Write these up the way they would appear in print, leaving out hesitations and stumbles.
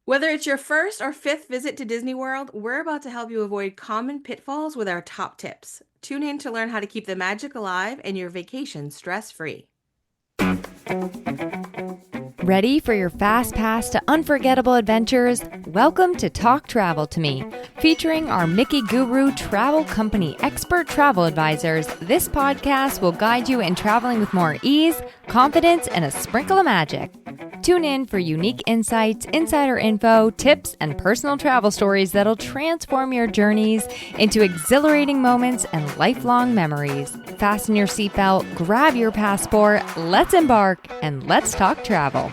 Whether it's your first or fifth visit to Disney World, we're about to help you avoid common pitfalls with our top tips. Tune in to learn how to keep the magic alive and your vacation stress free. Ready for your fast pass to unforgettable adventures? Welcome to Talk Travel to Me. Featuring our Mickey Guru Travel Company expert travel advisors, this podcast will guide you in traveling with more ease, confidence, and a sprinkle of magic. Tune in for unique insights, insider info, tips, and personal travel stories that'll transform your journeys into exhilarating moments and lifelong memories. Fasten your seatbelt, grab your passport, let's embark, and let's talk travel.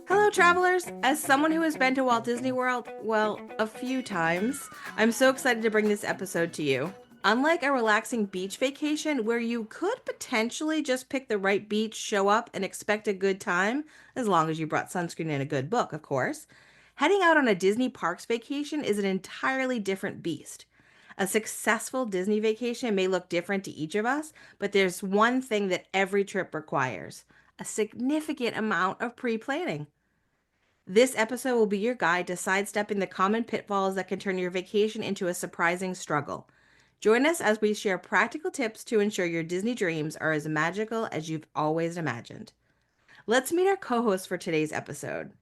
Hello, travelers. As someone who has been to Walt Disney World, well, a few times, I'm so excited to bring this episode to you. Unlike a relaxing beach vacation where you could potentially just pick the right beach, show up, and expect a good time, as long as you brought sunscreen and a good book, of course, heading out on a Disney Parks vacation is an entirely different beast. A successful Disney vacation may look different to each of us, but there's one thing that every trip requires: a significant amount of pre planning. This episode will be your guide to sidestepping the common pitfalls that can turn your vacation into a surprising struggle. Join us as we share practical tips to ensure your Disney dreams are as magical as you've always imagined. Let's meet our co host for today's episode.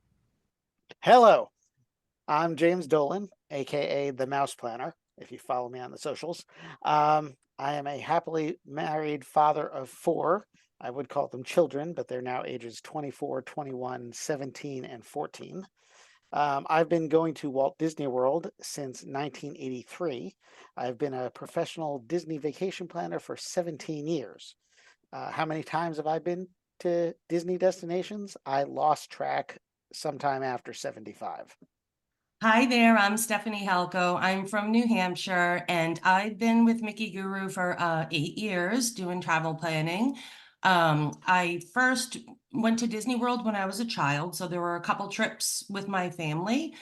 Hello, I'm James Dolan, aka the Mouse Planner, if you follow me on the socials. I am a happily married father of four. I would call them children, but they're now ages 24, 21, 17, and 14. I've been going to Walt Disney World since 1983. I've been a professional Disney vacation planner for 17 years. How many times have I been to Disney destinations? I lost track sometime after 75. Hi there, I'm Stephanie Halko. I'm from New Hampshire, and I've been with Mickey Guru for 8 years doing travel planning. I first went to Disney World when I was a child, so there were a couple trips with my family,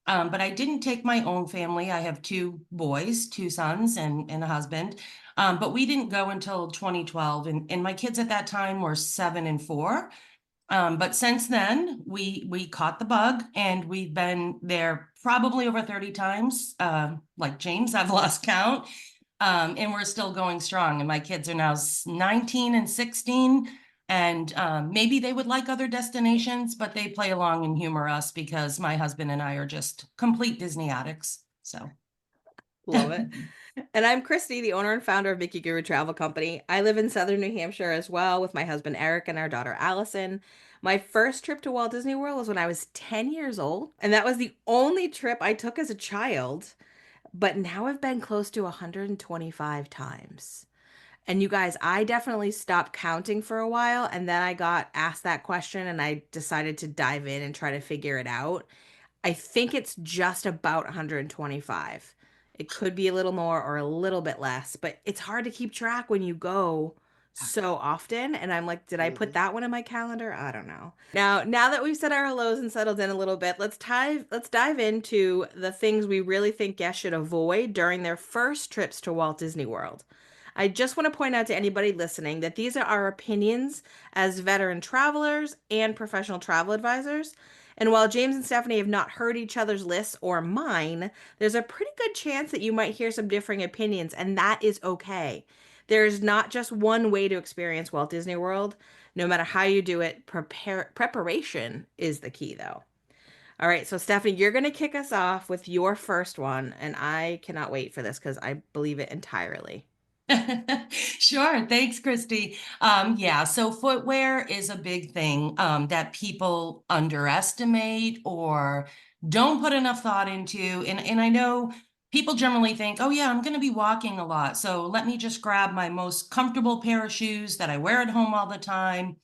but I didn't take my own family. I have two boys, two sons, and a husband, but we didn't go until 2012, and my kids at that time were 7 and 4. But since then, we caught the bug, and we've been there probably over 30 times. Like James, I've lost count, and we're still going strong. And my kids are now 19 and 16, and maybe they would like other destinations, but they play along and humor us because my husband and I are just complete Disney addicts. So. Love it. And I'm Christy, the owner and founder of Mickey Guru Travel Company. I live in southern New Hampshire as well with my husband Eric and our daughter Allison. My first trip to Walt Disney World was when I was 10 years old, and that was the only trip I took as a child. But now I've been close to 125 times. And you guys, I definitely stopped counting for a while, and then I got asked that question and I decided to dive in and try to figure it out. I think it's just about 125. It could be a little more or a little bit less, but it's hard to keep track when you go so often. And I'm like, did I put that one in my calendar? I don't know. Now that we've said our hellos and settled in a little bit, let's dive into the things we really think guests should avoid during their first trips to Walt Disney World. I just want to point out to anybody listening that these are our opinions as veteran travelers and professional travel advisors. And while James and Stephanie have not heard each other's lists or mine, there's a pretty good chance that you might hear some differing opinions, and that is okay. There's not just one way to experience Walt Disney World. No matter how you do it, preparation is the key, though. All right, so Stephanie, you're going to kick us off with your first one, and I cannot wait for this because I believe it entirely. Sure. Thanks, Christy. Yeah, so footwear is a big thing that people underestimate or don't put enough thought into. And I know people generally think, oh, yeah, I'm going to be walking a lot, so let me just grab my most comfortable pair of shoes that I wear at home all the time,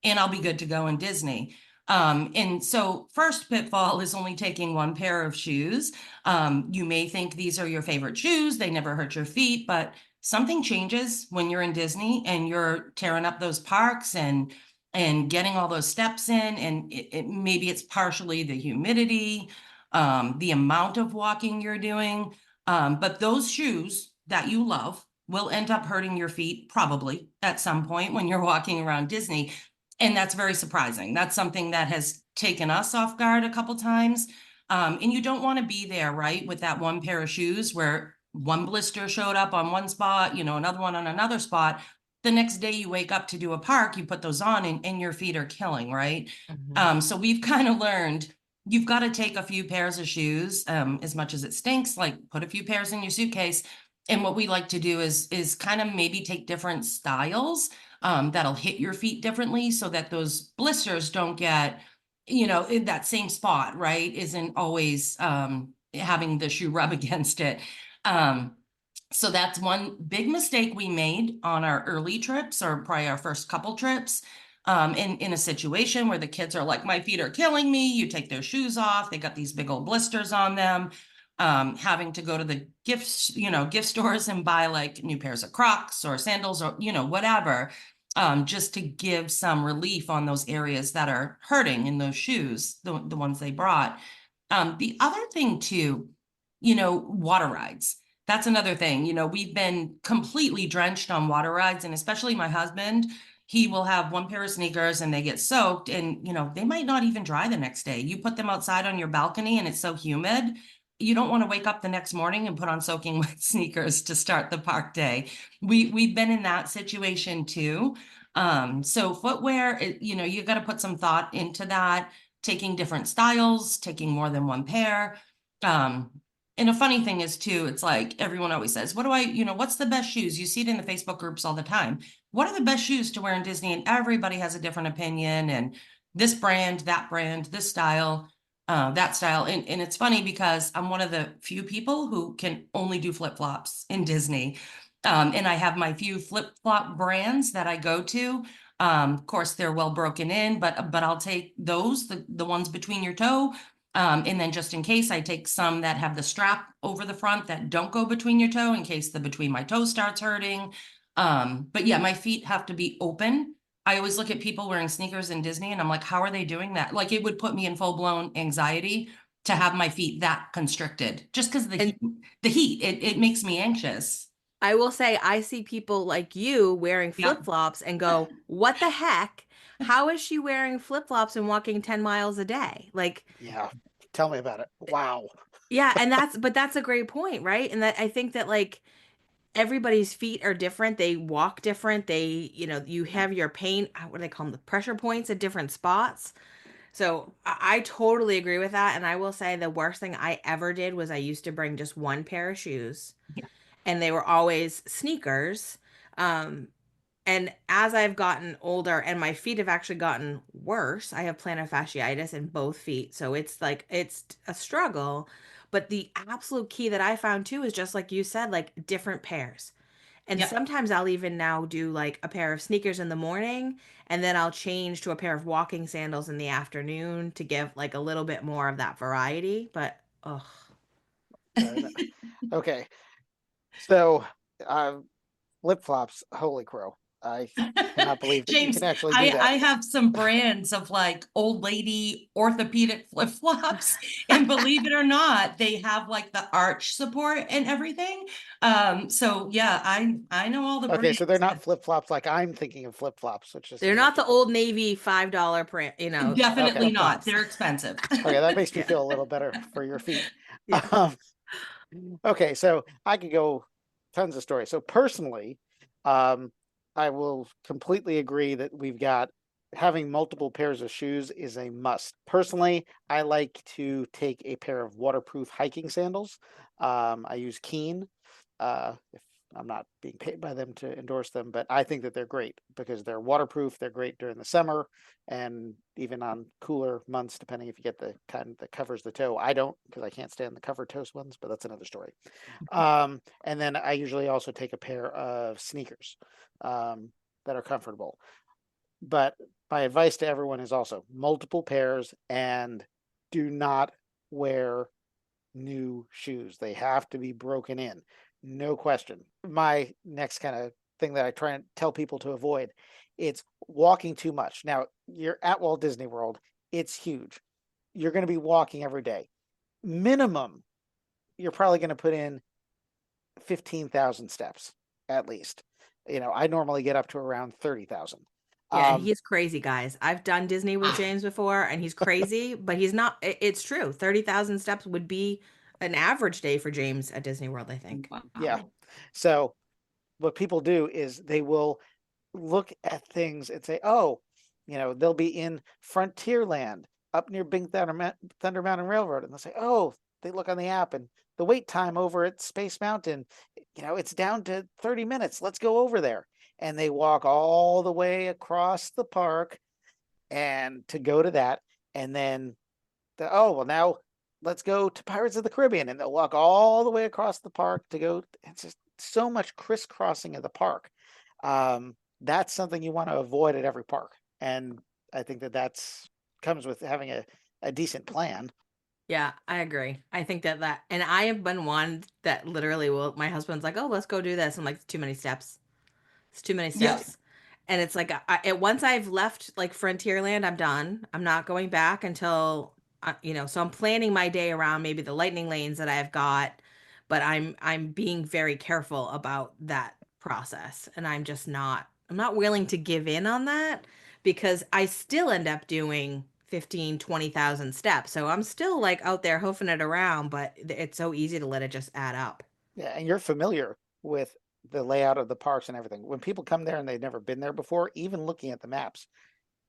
and I'll be good to go in Disney. And so first pitfall is only taking one pair of shoes. You may think these are your favorite shoes. They never hurt your feet, but something changes when you're in Disney and you're tearing up those parks and getting all those steps in. And maybe it's partially the humidity, the amount of walking you're doing. But those shoes that you love will end up hurting your feet probably at some point when you're walking around Disney. And that's very surprising. That's something that has taken us off guard a couple times. And you don't want to be there, right, with that one pair of shoes where one blister showed up on one spot, another one on another spot. The next day you wake up to do a park, you put those on and your feet are killing, right? Mhm. So we've kind of learned you've got to take a few pairs of shoes, as much as it stinks, like put a few pairs in your suitcase. And what we like to do is kind of maybe take different styles that'll hit your feet differently so that those blisters don't get, in that same spot, right? Isn't always having the shoe rub against it. Um, so that's one big mistake we made on our early trips, or probably our first couple trips. In a situation where the kids are like, my feet are killing me, you take their shoes off, they got these big old blisters on them. Having to go to the gift stores and buy like new pairs of Crocs or sandals or, whatever, just to give some relief on those areas that are hurting in those shoes, the ones they brought. The other thing too, water rides. That's another thing. We've been completely drenched on water rides, and especially my husband, he will have one pair of sneakers and they get soaked, and they might not even dry the next day. You put them outside on your balcony and it's so humid. You don't want to wake up the next morning and put on soaking wet sneakers to start the park day. We've been in that situation too. So footwear, you got to put some thought into that, taking different styles, taking more than one pair. Um, and a funny thing is too, it's like everyone always says, what's the best shoes? You see it in the Facebook groups all the time. What are the best shoes to wear in Disney? And everybody has a different opinion, and this brand, that brand, this style, that style. And it's funny because I'm one of the few people who can only do flip-flops in Disney. And I have my few flip-flop brands that I go to. Of course, they're well broken in, but I'll take those, the ones between your toe. And then just in case, I take some that have the strap over the front that don't go between your toe in case the between my toes starts hurting. But yeah, my feet have to be open. I always look at people wearing sneakers in Disney and I'm like, how are they doing that? Like, it would put me in full-blown anxiety to have my feet that constricted just because And the heat, it makes me anxious. I will say, I see people like you wearing Yep. flip-flops and go, what the heck? How is she wearing flip-flops and walking 10 miles a day? Like, Yeah. Tell me about it. Wow. yeah, but that's a great point, right? And that I think that like everybody's feet are different. They walk different. You have your pain, what do they call them? The pressure points at different spots. So I totally agree with that. And I will say the worst thing I ever did was I used to bring just one pair of shoes, Yeah. and they were always sneakers. Um, and as I've gotten older and my feet have actually gotten worse, I have plantar fasciitis in both feet. So it's a struggle. But the absolute key that I found too is just like you said, like different pairs. And Yep. sometimes I'll even now do like a pair of sneakers in the morning, and then I'll change to a pair of walking sandals in the afternoon to give like a little bit more of that variety. But oh, Okay. So, uh, flip flops. Holy crow! I cannot believe that you James, can actually do I that. have some brands of like old lady orthopedic flip-flops, and believe it or not, they have like the arch support and everything. So yeah, I know all the Okay, brands. so they're not flip flops like I'm thinking of flip flops, which is they're more not the typical. Old Navy $5 print, Okay. Definitely flip not. flops. They're expensive. Okay, that makes me Yeah. feel a little better for your feet. Yeah. Um, okay, so I could go tons of stories. So personally, um, I will completely agree that we've got having multiple pairs of shoes is a must. Personally, I like to take a pair of waterproof hiking sandals. I use Keen. If I'm not being paid by them to endorse them, but I think that they're great because they're waterproof. They're great during the summer and even on cooler months, depending if you get the kind that covers the toe. I don't because I can't stand the cover toes ones, but that's another story. And then I usually also take a pair of sneakers that are comfortable. But my advice to everyone is also multiple pairs and do not wear new shoes. They have to be broken in. No question. My next kind of thing that I try and tell people to avoid, it's walking too much. Now, you're at Walt Disney World. It's huge. You're going to be walking every day. Minimum, you're probably going to put in 15,000 steps at least. I normally get up to around 30,000. Yeah, Um, he's crazy, guys. I've done Disney with James before, and he's crazy, but he's not. It's true. 30,000 steps would be an average day for James at Disney World, I think. yeah. Wow. So what people do is they will look at things and say, oh, they'll be in Frontierland up near Big Thunder Mountain Railroad. And they'll say, oh, they look on the app and the wait time over at Space Mountain, it's down to 30 minutes. Let's go over there. And they walk all the way across the park and to go to that. And then, oh, well, now let's go to Pirates of the Caribbean. And they'll walk all the way across the park to go. It's just so much crisscrossing of the park. That's something you want to avoid at every park. And I think that's comes with having a decent plan. Yeah, I agree. I think that, and I have been one that literally will, my husband's like, oh, let's go do this. I'm like, it's too many steps. It's too many Yep. steps. And it's like, once I've left like Frontierland, I'm done. I'm not going back until, so I'm planning my day around maybe the lightning lanes that I've got, but I'm being very careful about that process. And I'm not willing to give in on that because I still end up doing 15, 20,000 steps. So I'm still like out there hoofing it around, but it's so easy to let it just add up. Yeah, and you're familiar with the layout of the parks and everything. When people come there and they've never been there before, even looking at the maps,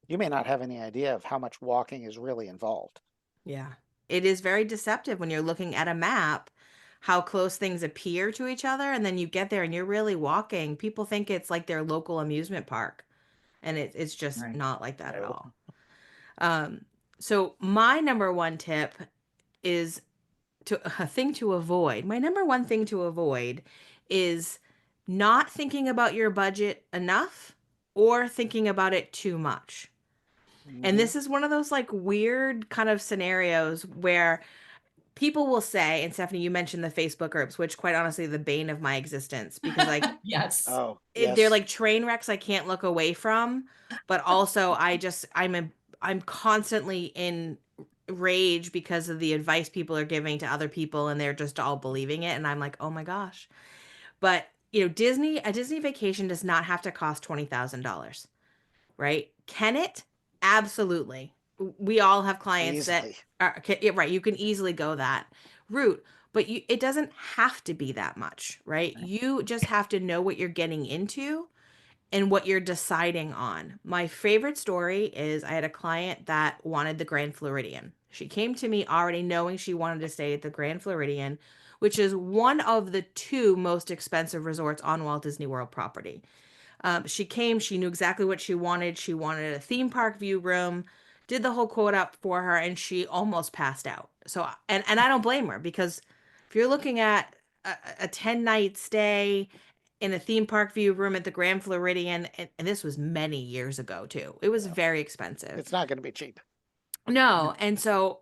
you may not have any idea of how much walking is really involved. Yeah. It is very deceptive when you're looking at a map, how close things appear to each other, and then you get there and you're really walking. People think it's like their local amusement park, and it's just Right. not like that at No. all. Um, so my number one tip is a thing to avoid. My number one thing to avoid is not thinking about your budget enough or thinking about it too much. And Mm-hmm. this is one of those like weird kind of scenarios where people will say, and Stephanie, you mentioned the Facebook groups, which quite honestly, the bane of my existence because Yes. Oh, they're yes. like train wrecks I can't look away from. But also, I'm constantly in rage because of the advice people are giving to other people, and they're just all believing it, and I'm like, oh my gosh. But a Disney vacation does not have to cost $20,000, right? Can it? Absolutely. We all have clients that Easily. are yeah, right. You can easily go that route, but it doesn't have to be that much, right? You just have to know what you're getting into and what you're deciding on. My favorite story is I had a client that wanted the Grand Floridian. She came to me already knowing she wanted to stay at the Grand Floridian, which is one of the two most expensive resorts on Walt Disney World property. She came, she knew exactly what she wanted. She wanted a theme park view room, did the whole quote up for her, and she almost passed out. So, and I don't blame her because if you're looking at a 10-night stay in a theme park view room at the Grand Floridian, and this was many years ago too, it was Yeah. very expensive. It's not going to be cheap. No, No. and so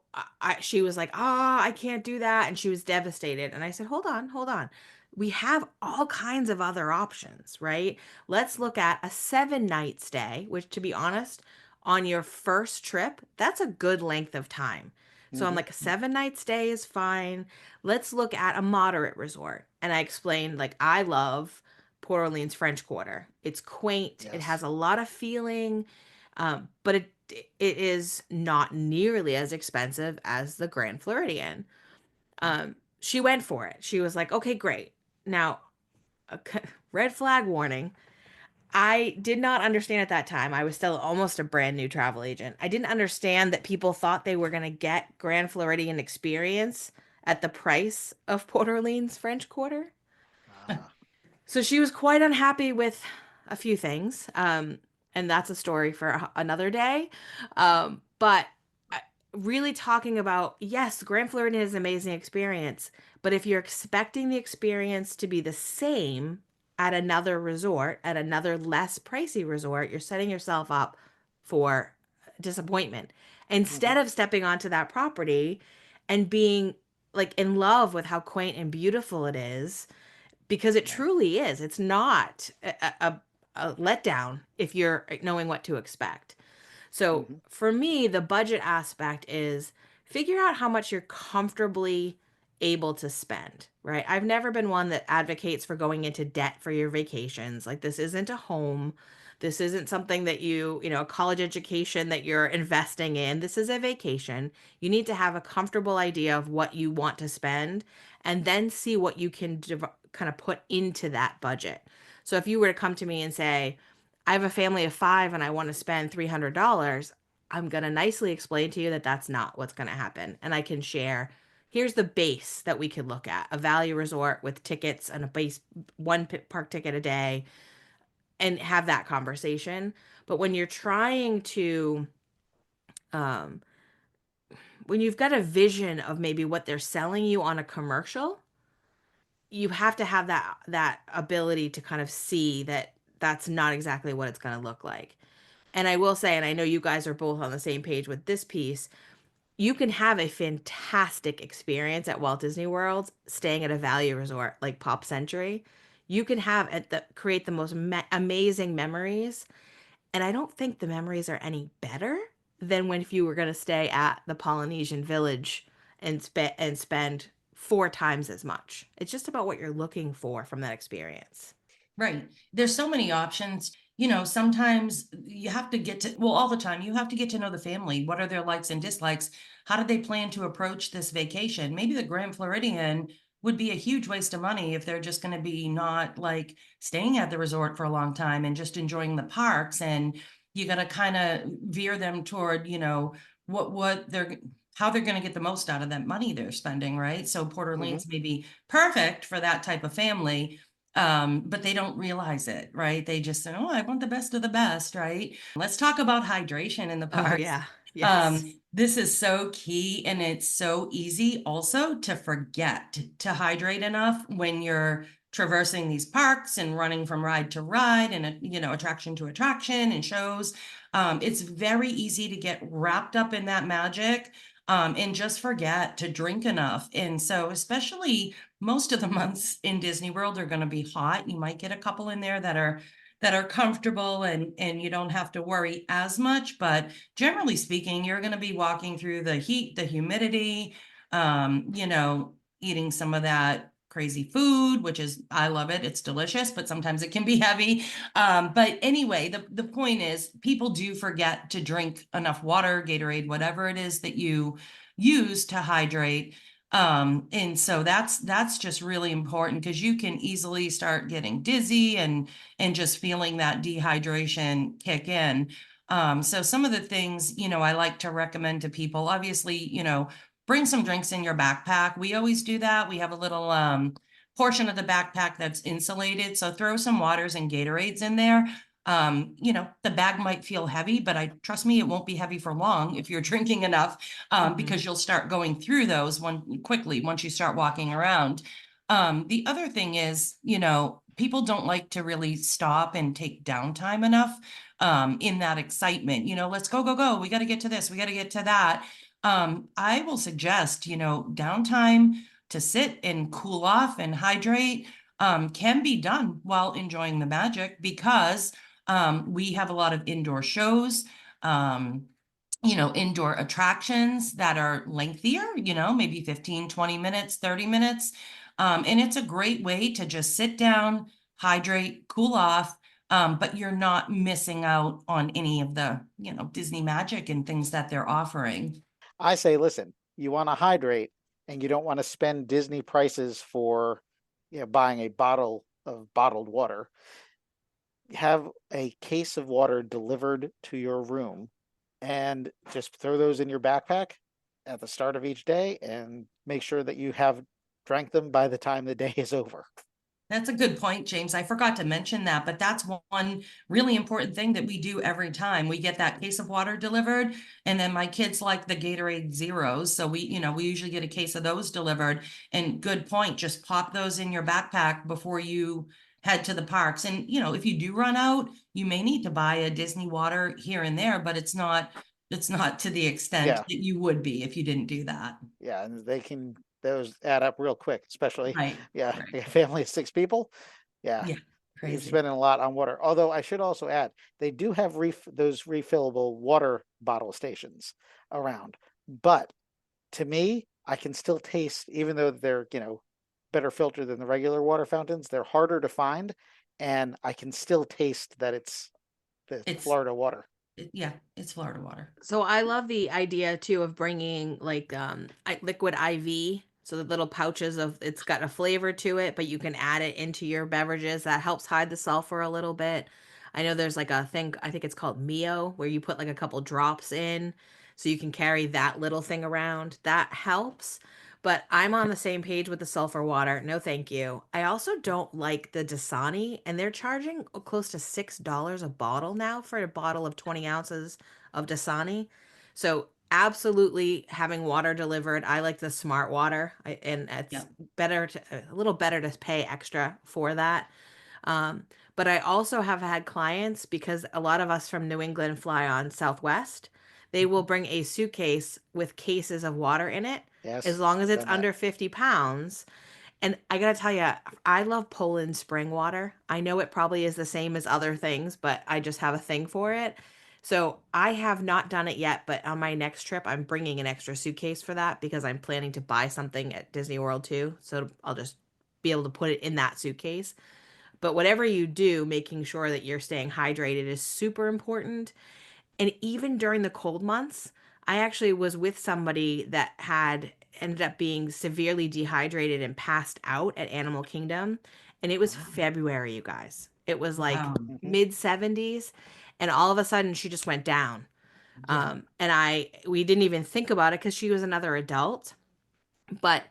she was like, "Ah, I can't do that," and she was devastated. And I said, "Hold on, hold on. We have all kinds of other options, right? Let's look at a 7-night stay, which, to be honest, on your first trip, that's a good length of time. So I'm Mm-hmm. like, a 7-night stay is fine. Let's look at a moderate resort." And I explained, like, I love Port Orleans French Quarter. It's quaint. It has Yes. a lot of feeling, but it is not nearly as expensive as the Grand Floridian. She went for it. She was like, okay, great. Now, a red flag warning. I did not understand at that time. I was still almost a brand new travel agent. I didn't understand that people thought they were going to get Grand Floridian experience at the price of Port Orleans French Quarter. Ah. So she was quite unhappy with a few things. And that's a story for another day. But really talking about, yes, Grand Floridian is an amazing experience, but if you're expecting the experience to be the same at another resort, at another less pricey resort, you're setting yourself up for disappointment. Mm-hmm. Instead of stepping onto that property and being like in love with how quaint and beautiful it is, because it Right. truly is. It's not a letdown if you're knowing what to expect. So Mm-hmm. for me, the budget aspect is figure out how much you're comfortably able to spend, right? I've never been one that advocates for going into debt for your vacations. Like, this isn't a home. This isn't something that a college education that you're investing in. This is a vacation. You need to have a comfortable idea of what you want to spend and then see what you can kind of put into that budget. So if you were to come to me and say, I have a family of five and I want to spend $300, I'm going to nicely explain to you that that's not what's going to happen. And I can share, here's the base that we could look at, a value resort with tickets and a base one park ticket a day, and have that conversation. But when you're trying to, um, when you've got a vision of maybe what they're selling you on a commercial, you have to have that ability to kind of see that that's not exactly what it's going to look like. And I will say, and I know you guys are both on the same page with this piece, you can have a fantastic experience at Walt Disney World staying at a value resort like Pop Century. You can have create the most amazing memories, and I don't think the memories are any better than when if you were going to stay at the Polynesian Village and spend four times as much. It's just about what you're looking for from that experience. Right. There's so many options. Sometimes you have to all the time, you have to get to know the family. What are their likes and dislikes? How do they plan to approach this vacation? Maybe the Grand Floridian would be a huge waste of money if they're just going to be not like staying at the resort for a long time and just enjoying the parks. And you got to kind of veer them toward, what they're how they're going to get the most out of that money they're spending, right? So Port Hmm. Orleans may be perfect for that type of family, but they don't realize it, right? They just say, oh, I want the best of the best, right? Let's talk about hydration in the Oh parks. yeah. Yes. This is so key, and it's so easy also to forget to hydrate enough when you're traversing these parks and running from ride to ride and attraction to attraction and shows. It's very easy to get wrapped up in that magic, and just forget to drink enough. And so especially most of the months in Disney World are going to be hot. You might get a couple in there that are comfortable, and you don't have to worry as much, but generally speaking, you're going to be walking through the heat, the humidity, eating some of that crazy food, which is, I love it. It's delicious, but sometimes it can be heavy. But anyway, the point is people do forget to drink enough water, Gatorade, whatever it is that you use to hydrate. And so that's just really important, because you can easily start getting dizzy and just feeling that dehydration kick in. So some of the things, I like to recommend to people, obviously, bring some drinks in your backpack. We always do that. We have a little portion of the backpack that's insulated. So throw some waters and Gatorades in there. The bag might feel heavy, but trust me, it won't be heavy for long if you're drinking enough, Hmm. because you'll start going through those quickly once you start walking around. The other thing is, people don't like to really stop and take downtime enough, in that excitement. Let's go, go, go. We got to get to this. We got to get to that. I will suggest, downtime to sit and cool off and hydrate, can be done while enjoying the magic, because we have a lot of indoor shows, indoor attractions that are lengthier, maybe 15, 20 minutes, 30 minutes. And it's a great way to just sit down, hydrate, cool off, but you're not missing out on any of the, Disney magic and things that they're offering. I say, listen, you want to hydrate and you don't want to spend Disney prices for, buying a bottle of bottled water. Have a case of water delivered to your room and just throw those in your backpack at the start of each day and make sure that you have drank them by the time the day is over. That's a good point, James. I forgot to mention that, but that's one really important thing that we do every time we get that case of water delivered. And then my kids like the Gatorade Zeros. So we usually get a case of those delivered. And good point, just pop those in your backpack before you head to the parks. And, if you do run out, you may need to buy a Disney water here and there, but it's not to the extent Yeah, that you would be if you didn't do that. yeah, and those add up real quick, especially Right. yeah, Right. a family of six people. Yeah, Yeah. you're Crazy. spending a lot on water. Although I should also add, they do have those refillable water bottle stations around. But to me, I can still taste, even though they're, better filtered than the regular water fountains, they're harder to find. And I can still taste that it's the It's, Florida water. yeah, it's Florida water. So I love the idea too of bringing like liquid IV, so the little pouches of it's got a flavor to it, but you can add it into your beverages. That helps hide the sulfur a little bit. I know there's like a thing, I think it's called Mio, where you put like a couple drops in so you can carry that little thing around. That helps. But I'm on the same page with the sulfur water. No, thank you. I also don't like the Dasani, and they're charging close to $6 a bottle now for a bottle of 20 ounces of Dasani. So absolutely having water delivered. I like the smart water, and it's Yep. better to a little better to pay extra for that. Um, but I also have had clients because a lot of us from New England fly on Southwest. They will Mhm. bring a suitcase with cases of water in it as Yes, long as I've it's done that. under 50 pounds. And I gotta tell you, I love Poland spring water. I know it probably is the same as other things, but I just have a thing for it. So I have not done it yet, but on my next trip, I'm bringing an extra suitcase for that because I'm planning to buy something at Disney World too. So I'll just be able to put it in that suitcase. But whatever you do, making sure that you're staying hydrated is super important. And even during the cold months, I actually was with somebody that had ended up being severely dehydrated and passed out at Animal Kingdom. And it was Wow. February, you guys. It was like Wow. Hmm. mid 70s. And all of a sudden, she just went down. Yeah. We didn't even think about it because she was another adult. But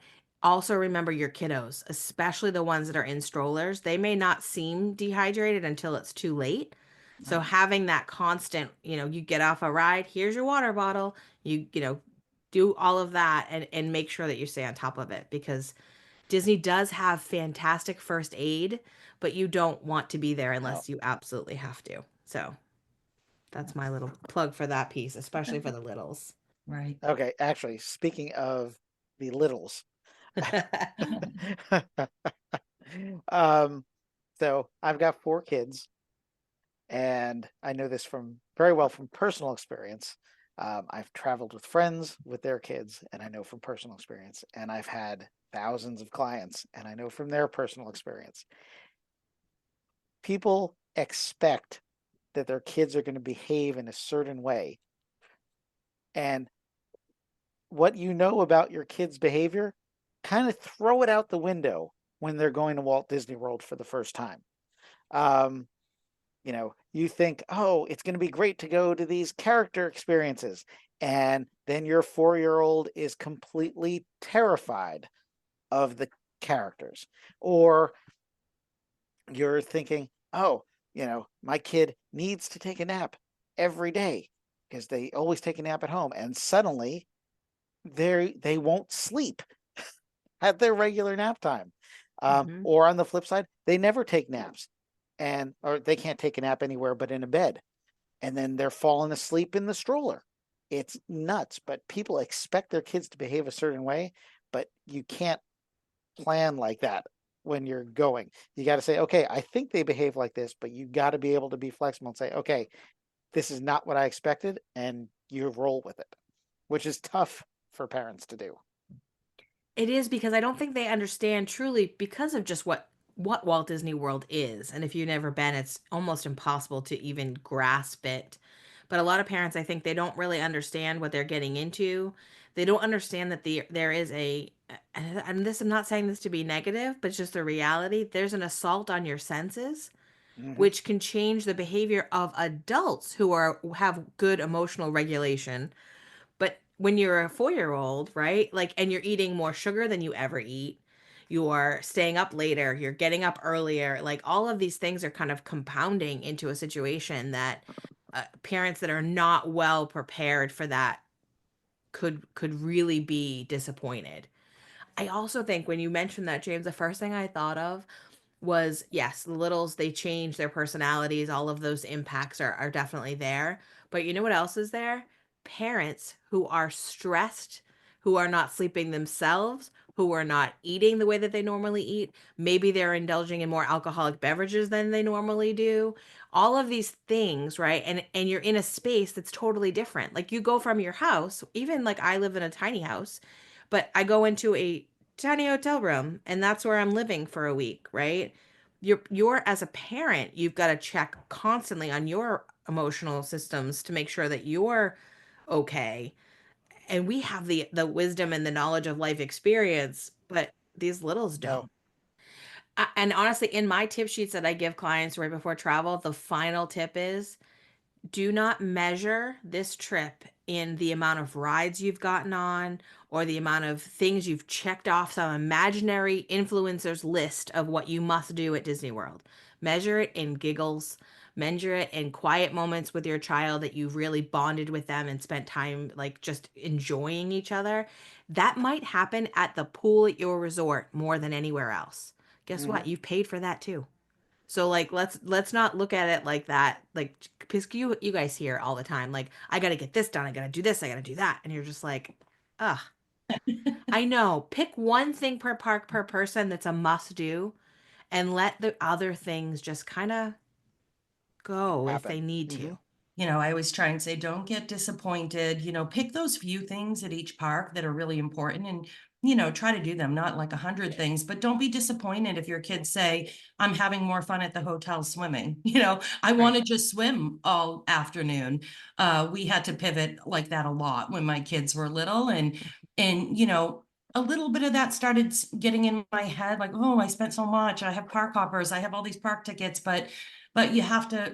also remember your kiddos, especially the ones that are in strollers. They may not seem dehydrated until it's too late. So Right. having that constant, you get off a ride, here's your water bottle. Do all of that and make sure that you stay on top of it because Disney does have fantastic first aid, but you don't want to be there No. unless you absolutely have to. So that's my little plug for that piece, especially for the littles. Right. Okay, actually, speaking of the littles, um, so I've got four kids, and I know this from very well from personal experience. I've traveled with friends with their kids, and I know from personal experience, and I've had thousands of clients, and I know from their personal experience. People expect that their kids are going to behave in a certain way, and what you know about your kids' behavior, kind of throw it out the window when they're going to Walt Disney World for the first time. Um, you think, oh, it's going to be great to go to these character experiences. And then your 4-year-old is completely terrified of the characters. Or you're thinking, oh, my kid needs to take a nap every day because they always take a nap at home. And suddenly they won't sleep at their regular nap time. Mhm. Or on the flip side, they never take naps or they can't take a nap anywhere but in a bed. And then they're falling asleep in the stroller. It's nuts, but people expect their kids to behave a certain way, but you can't plan like that when you're going. You got to say, okay, I think they behave like this, but you got to be able to be flexible and say, okay, this is not what I expected, and you roll with it, which is tough for parents to do. It is because I don't think they understand truly because of just what Walt Disney World is. And if you've never been, it's almost impossible to even grasp it. But a lot of parents, I think they don't really understand what they're getting into. They don't understand that there is and this I'm not saying this to be negative, but it's just a reality. There's an assault on your senses, Hmm. which can change the behavior of adults who have good emotional regulation, but when you're a 4-year old, right? Like, and you're eating more sugar than you ever eat, you're staying up later, you're getting up earlier, like all of these things are kind of compounding into a situation that parents that are not well prepared for that could really be disappointed. I also think when you mentioned that, James, the first thing I thought of was yes, the littles, they change their personalities. All of those impacts are definitely there. But you know what else is there? Parents who are stressed, who are not sleeping themselves, who are not eating the way that they normally eat. Maybe they're indulging in more alcoholic beverages than they normally do. All of these things, right? And you're in a space that's totally different. Like you go from your house, even like I live in a tiny house, but I go into a tiny hotel room and that's where I'm living for a week, right? You're as a parent, you've got to check constantly on your emotional systems to make sure that you're okay. And we have the wisdom and the knowledge of life experience, but these littles No. don't. And honestly, in my tip sheets that I give clients right before travel, the final tip is do not measure this trip in the amount of rides you've gotten on or the amount of things you've checked off some imaginary influencer's list of what you must do at Disney World. Measure it in giggles, measure it in quiet moments with your child that you've really bonded with them and spent time like just enjoying each other. That might happen at the pool at your resort more than anywhere else. Guess Hmm. what? You've paid for that too. So like let's not look at it like that. Like because you guys hear all the time like I got to get this done, I got to do this, I got to do that. And you're just like, "Ugh, I know. Pick one thing per park per person that's a must do and let the other things just kind of go if they Happen. need Hmm. to." I always try and say, don't get disappointed. Pick those few things at each park that are really important and, try to do them, not like 100 things, but don't be disappointed if your kids say, I'm having more fun at the hotel swimming. I want Right. to just swim all afternoon. We had to pivot like that a lot when my kids were little and a little bit of that started getting in my head, like, oh, I spent so much. I have park hoppers. I have all these park tickets, but you have to,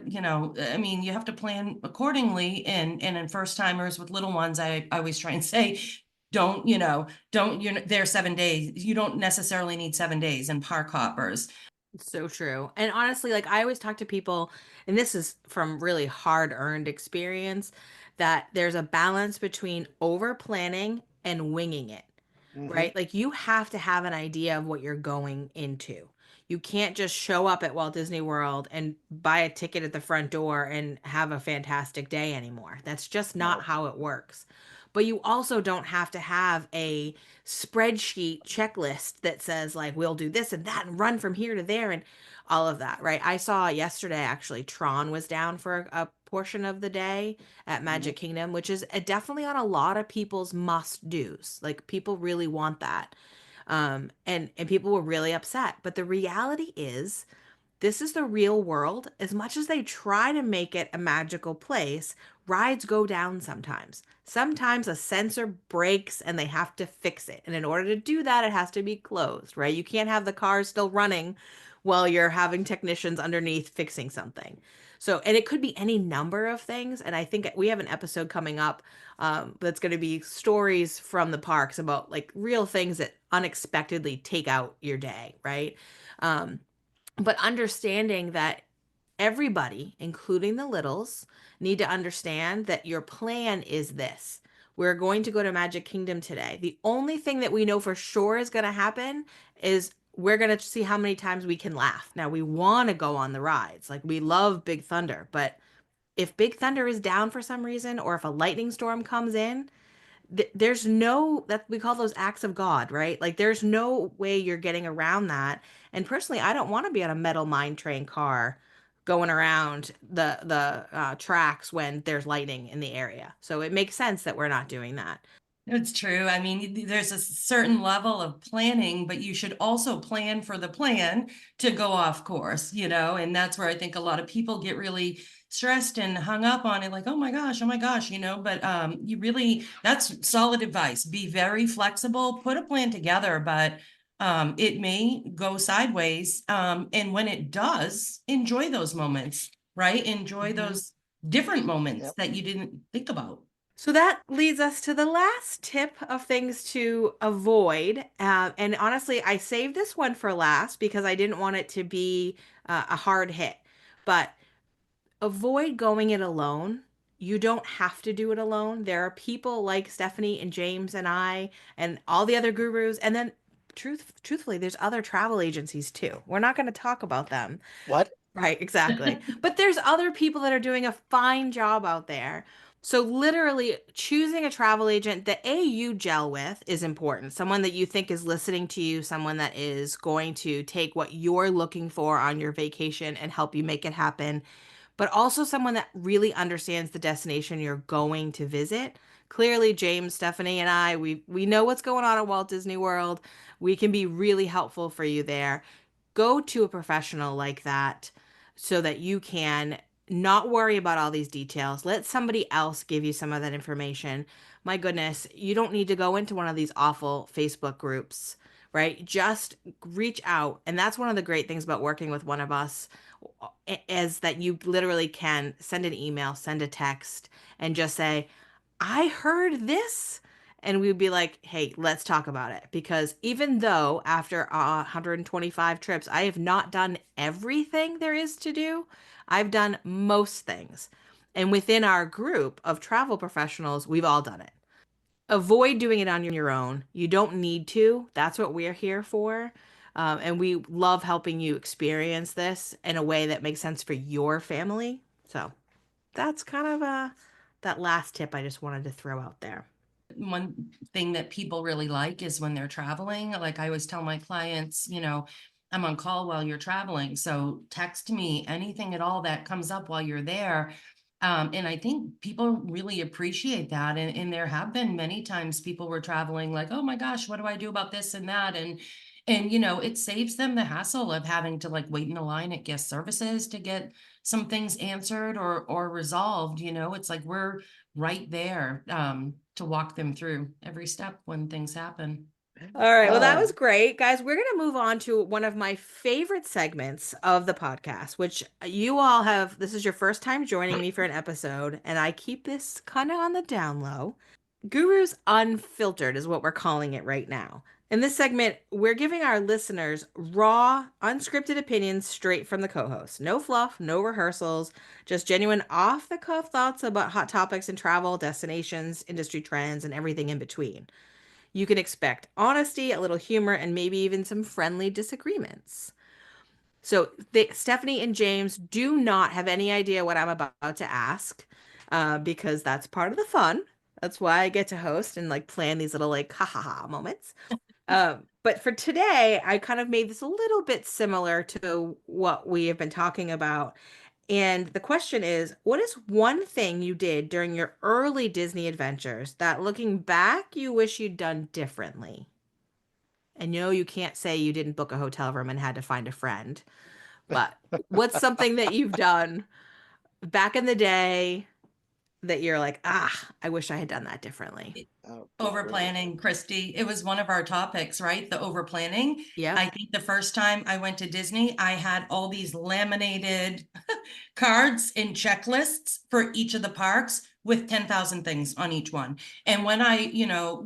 I mean, you have to plan accordingly. And in first timers with little ones, I always try and say, don't, they're 7 days. You don't necessarily need 7 days in park hoppers. It's so true. And honestly, like I always talk to people, and this is from really hard earned experience, that there's a balance between over planning and winging it, Hmm. right? Like you have to have an idea of what you're going into. You can't just show up at Walt Disney World and buy a ticket at the front door and have a fantastic day anymore. That's just not No. how it works. But you also don't have to have a spreadsheet checklist that says, like, we'll do this and that and run from here to there and all of that, right? I saw yesterday actually Tron was down for a portion of the day at Hmm. Magic Kingdom, which is definitely on a lot of people's must do's. Like people really want that. And people were really upset. But the reality is, this is the real world. As much as they try to make it a magical place, rides go down sometimes. Sometimes a sensor breaks and they have to fix it. And in order to do that, it has to be closed, right? You can't have the cars still running while you're having technicians underneath fixing something. So, and it could be any number of things. And I think we have an episode coming up that's going to be stories from the parks about like real things that unexpectedly take out your day, right? Um, but understanding that everybody, including the littles, need to understand that your plan is this. We're going to go to Magic Kingdom today. The only thing that we know for sure is going to happen is we're going to see how many times we can laugh. Now, we want to go on the rides. Like, we love Big Thunder, but if Big Thunder is down for some reason, or if a lightning storm comes in, there's no that we call those acts of God, right? Like there's no way you're getting around that. And personally, I don't want to be on a metal mine train car going around the tracks when there's lightning in the area. So it makes sense that we're not doing that. It's true. I mean, there's a certain level of planning, but you should also plan for the plan to go off course, and that's where I think a lot of people get really stressed and hung up on it, like, oh my gosh, but that's solid advice. Be very flexible, put a plan together, but it may go sideways. And when it does, enjoy those moments, right? Enjoy Mhm. those different moments Yep. that you didn't think about. So that leads us to the last tip of things to avoid. And honestly, I saved this one for last because I didn't want it to be a hard hit. But avoid going it alone. You don't have to do it alone. There are people like Stephanie and James and I and all the other gurus. And then truthfully, there's other travel agencies too. We're not going to talk about them. What? Right, exactly. But there's other people that are doing a fine job out there. So literally choosing a travel agent that you gel with is important. Someone that you think is listening to you, someone that is going to take what you're looking for on your vacation and help you make it happen, but also someone that really understands the destination you're going to visit. Clearly, James, Stephanie, and I, we know what's going on at Walt Disney World. We can be really helpful for you there. Go to a professional like that so that you can not worry about all these details. Let somebody else give you some of that information. My goodness, you don't need to go into one of these awful Facebook groups, right? Just reach out. And that's one of the great things about working with one of us is that you literally can send an email, send a text, and just say, I heard this. And we'd be like, hey, let's talk about it. Because even though after 125 trips, I have not done everything there is to do, I've done most things. And within our group of travel professionals, we've all done it. Avoid doing it on your own. You don't need to. That's what we're here for. And we love helping you experience this in a way that makes sense for your family. So that's kind of that last tip I just wanted to throw out there. One thing that people really like is when they're traveling. Like I always tell my clients, I'm on call while you're traveling. So text me anything at all that comes up while you're there. And I think people really appreciate that. And there have been many times people were traveling like, oh my gosh, what do I do about this and that? And it saves them the hassle of having to like wait in a line at guest services to get some things answered or resolved. It's like we're right there to walk them through every step when things happen. All right. Well, that Uh, was great, guys. We're going to move on to one of my favorite segments of the podcast, which you all have. This is your first time joining me for an episode, and I keep this kind of on the down low. Gurus Unfiltered is what we're calling it right now. In this segment, we're giving our listeners raw, unscripted opinions straight from the co host. No fluff, no rehearsals, just genuine off the cuff thoughts about hot topics in travel, destinations, industry trends, and everything in between. You can expect honesty, a little humor, and maybe even some friendly disagreements. So, Stephanie and James do not have any idea what I'm about to ask because that's part of the fun. That's why I get to host and like plan these little like ha ha ha moments. But for today, I kind of made this a little bit similar to what we have been talking about. And the question is, what is one thing you did during your early Disney adventures that looking back, you wish you'd done differently? And no, you can't say you didn't book a hotel room and had to find a friend, but what's something that you've done back in the day that you're like, I wish I had done that differently? oh, good Over grief. planning, Christy. It was one of our topics, right? The over planning. Yep. I think the first time I went to Disney, I had all these laminated cards and checklists for each of the parks with 10,000 things on each one. And when I,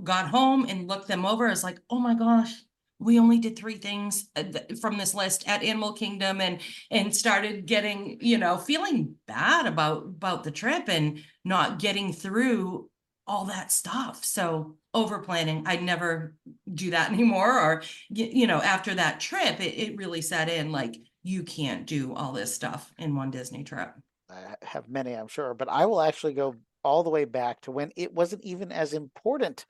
got home and looked them over, I was like, oh my gosh, we only did 3 things from this list at Animal Kingdom and started getting, feeling bad about the trip and not getting through all that stuff. So over planning, I never do that anymore. Or, after that trip, it really set in like, you can't do all this stuff in one Disney trip. I have many, I'm sure, but I will actually go all the way back to when it wasn't even as important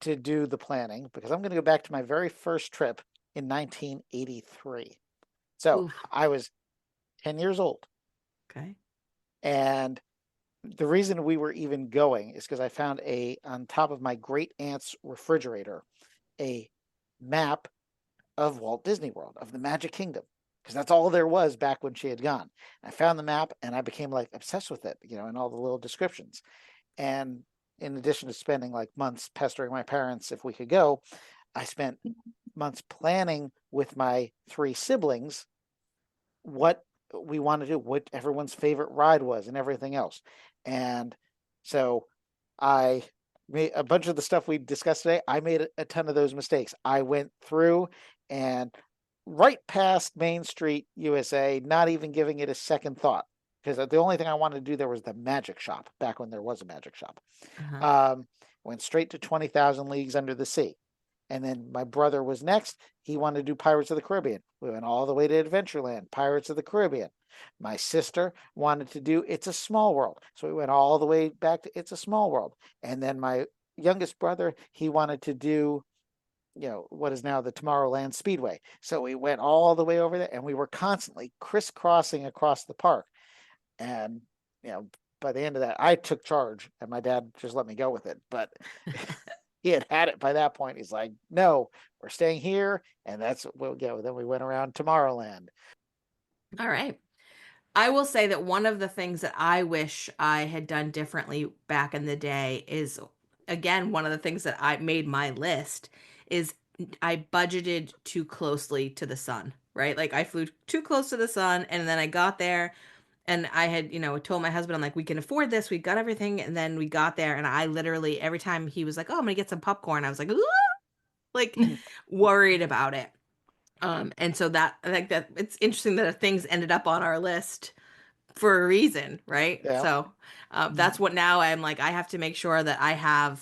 to do the planning because I'm going to go back to my very first trip in 1983. So Oof. I was 10 years old. Okay. And the reason we were even going is because I found on top of my great aunt's refrigerator, a map of Walt Disney World, of the Magic Kingdom, because that's all there was back when she had gone. I found the map and I became like obsessed with it, and all the little descriptions. And in addition to spending like months pestering my parents if we could go, I spent months planning with my 3 siblings what we wanted to do, what everyone's favorite ride was, and everything else. And so I made a bunch of the stuff we discussed today. I made a ton of those mistakes. I went through and right past Main Street, USA, not even giving it a second thought because the only thing I wanted to do there was the magic shop back when there was a magic shop. Uh-huh. Went straight to 20,000 Leagues Under the Sea. And then my brother was next. He wanted to do Pirates of the Caribbean. We went all the way to Adventureland, Pirates of the Caribbean. My sister wanted to do It's a Small World. So we went all the way back to It's a Small World. And then my youngest brother, he wanted to do, what is now the Tomorrowland Speedway. So we went all the way over there and we were constantly crisscrossing across the park. And, by the end of that, I took charge and my dad just let me go with it. But he had it by that point. He's like, no, we're staying here. And that's we'll go. Then we went around Tomorrowland. All right. I will say that one of the things that I wish I had done differently back in the day is, again, one of the things that I made my list is I budgeted too closely to the sun, right? Like I flew too close to the sun and then I got there and I had, told my husband, I'm like, we can afford this. We got everything. And then we got there and I literally, every time he was like, oh, I'm going to get some popcorn, I was like, "Ooh," like worried about it. And so that I think that it's interesting that things ended up on our list for a reason, right? Yeah. So that's what now I'm like, I have to make sure that I have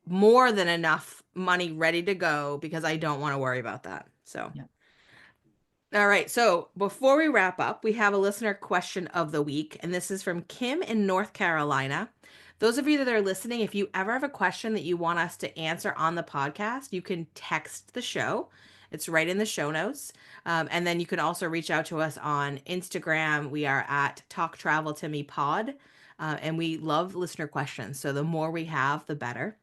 more than enough money ready to go because I don't want to worry about that. So, Yeah. all right. So before we wrap up, we have a listener question of the week, and this is from Kim in North Carolina. Those of you that are listening, if you ever have a question that you want us to answer on the podcast, you can text the show. It's right in the show notes. And then you can also reach out to us on Instagram. We are at Talk Travel to Me Pod. And we love listener questions. So the more we have, the better.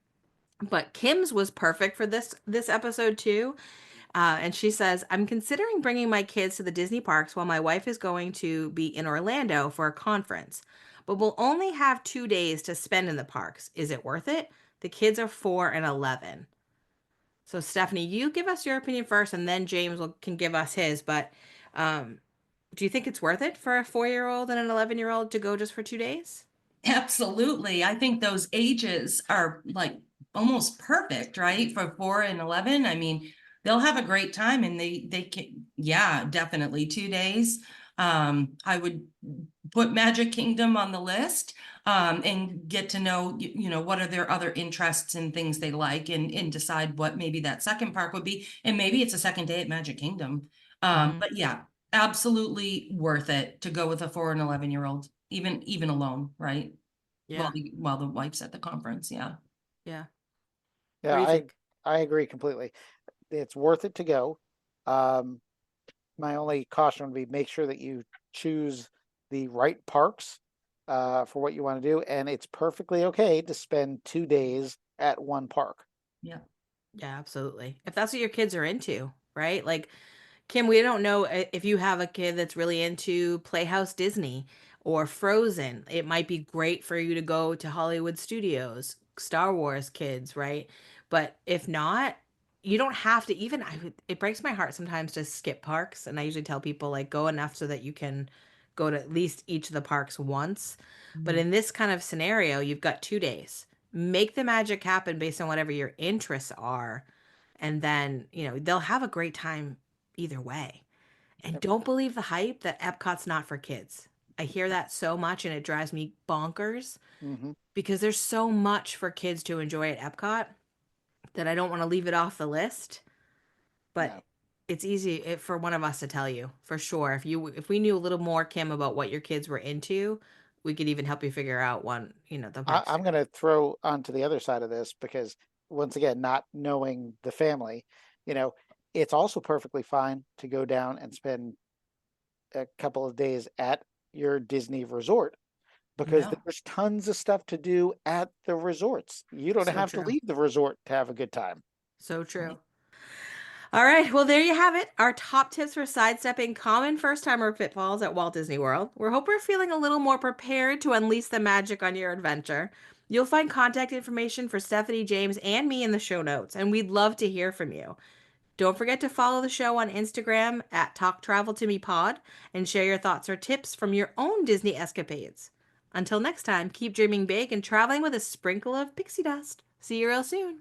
But Kim's was perfect for this episode too. And she says, I'm considering bringing my kids to the Disney parks while my wife is going to be in Orlando for a conference, but we'll only have 2 days to spend in the parks. Is it worth it? The kids are 4 and 11. So, Stephanie, you give us your opinion first, and then can give us his. But do you think it's worth it for a 4-year-old and an 11-year-old to go just for 2 days? Absolutely. I think those ages are like almost perfect, right? For 4 and 11. I mean, they'll have a great time and they can, yeah, definitely 2 days. I would put Magic Kingdom on the list, and get to know, what are their other interests and things they like, and decide what maybe that second park would be. And maybe it's a second day at Magic Kingdom. Mhm. But yeah, absolutely worth it to go with a 4 and 11-year-old, even alone, right? Yeah. While the wife's at the conference, yeah. Yeah. What Yeah, do you think? I agree completely. It's worth it to go. Um, my only caution would be make sure that you choose the right parks for what you want to do, and it's perfectly okay to spend 2 days at one park. Yeah. Yeah, absolutely. If that's what your kids are into, right? Like, Kim, we don't know if you have a kid that's really into Playhouse Disney or Frozen. It might be great for you to go to Hollywood Studios, Star Wars kids, right? But if not, you don't have to even it breaks my heart sometimes to skip parks, and I usually tell people like go enough so that you can go to at least each of the parks once. But Mhm. in this kind of scenario, you've got 2 days. Make the magic happen based on whatever your interests are, and then, they'll have a great time either way. And Yep. don't believe the hype that Epcot's not for kids. I hear that so much and it drives me bonkers Hmm. because there's so much for kids to enjoy at Epcot that I don't want to leave it off the list. But No, it's easy for one of us to tell you for sure. If we knew a little more, Kim, about what your kids were into, we could even help you figure out the parks. I'm going to throw onto the other side of this because once again, not knowing the family, you know, it's also perfectly fine to go down and spend a couple of days at your Disney resort because Yeah, there's tons of stuff to do at the resorts. You don't so have to true. leave the resort to have a good time. So true. Right. All right. Well, there you have it. Our top tips for sidestepping common first timer pitfalls at Walt Disney World. We hope we're feeling a little more prepared to unleash the magic on your adventure. You'll find contact information for Stephanie, James, and me in the show notes, and we'd love to hear from you. Don't forget to follow the show on Instagram at Talk Travel to Me Pod and share your thoughts or tips from your own Disney escapades. Until next time, keep dreaming big and traveling with a sprinkle of pixie dust. See you real soon.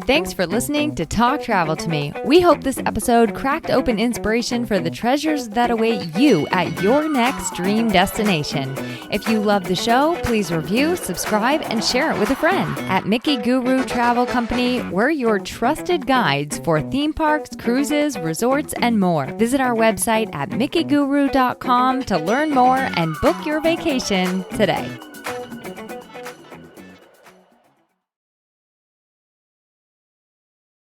Thanks for listening to Talk Travel to Me. We hope this episode cracked open inspiration for the treasures that await you at your next dream destination. If you love the show, please review, subscribe, and share it with a friend. At Mickey Guru Travel Company, we're your trusted guides for theme parks, cruises, resorts, and more. Visit our website at mickey guru.com to learn more and book your vacation today.